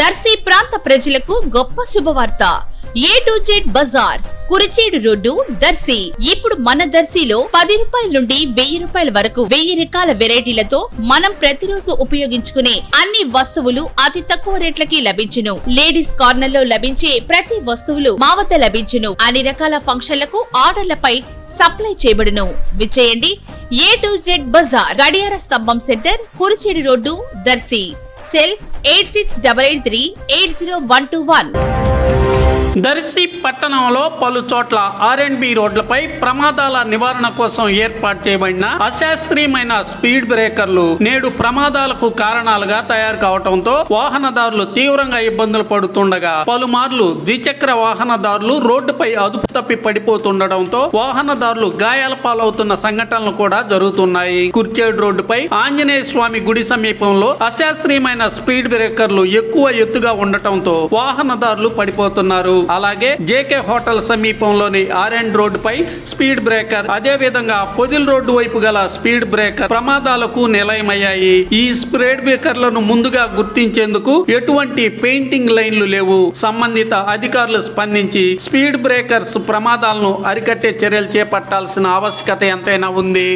దర్శి ప్రాంత ప్రజలకు గొప్ప శుభవార్త. A to Z Bazar, Kurichedu road, Darsi. ఇప్పుడు మన దర్శిలో 10 రూపాయల నుండి 1000 రూపాయల వరకు 1000 రకాల వెరైటీలతో మనం ప్రతిరోజు ఉపయోగించుకునే అన్ని వస్తువులు అతి తక్కువ రేట్లకి లభించును. లేడీస్ కార్నర్ లో లభించే ప్రతి వస్తువులు మా వద్ద లభించును. అన్ని రకాల ఫంక్షన్లకు ఆర్డర్లపై సప్లై చేయబడును. విచ్చేయండి. A to Z బజార్, గడియార స్తంభం centre, Kurichedu road, Darsi. Cell 8688380121. Darsi పట్టణంలో పలు చోట్ల R&B రోడ్లపై ప్రమాదాల నివారణ కోసం ఏర్పాటు చేయబడిన అశాస్త్రీయమైన స్పీడ్ బ్రేకర్లు నేడు ప్రమాదాలకు కారణాలుగా తయారు కావడంతో వాహనదారులు తీవ్రంగా ఇబ్బందులు పడుతుండగా పలుమార్లు ద్విచక్ర వాహనదారులు రోడ్డుపై అదుపు తప్పి పడిపోతుండటంతో వాహనదారులు గాయాల పాలవుతున్న సంఘటనలు కూడా జరుగుతున్నాయి. కుర్చేడు రోడ్డుపై ఆంజనేయ స్వామి గుడి సమీపంలో అశాస్త్రీయమైన స్పీడ్ బ్రేకర్లు ఎక్కువ ఎత్తుగా ఉండటంతో వాహనదారులు పడిపోతున్నారు. అలాగే జేకే హోటల్ సమీపంలోని RN రోడ్డుపై స్పీడ్ బ్రేకర్, అదే విధంగా పొదిల్ రోడ్డు వైపు గల స్పీడ్ బ్రేకర్ ప్రమాదాలకు నిలయమయ్యాయి. ఈ స్పీడ్ బ్రేకర్లను ముందుగా గుర్తించేందుకు ఎటువంటి పెయింటింగ్ లైన్లు లేవు. సంబంధిత అధికారులు స్పందించి స్పీడ్ బ్రేకర్స్ ప్రమాదాలను అరికట్టే చర్యలు చేపట్టాల్సిన ఆవశ్యకత ఎంతైనా ఉంది.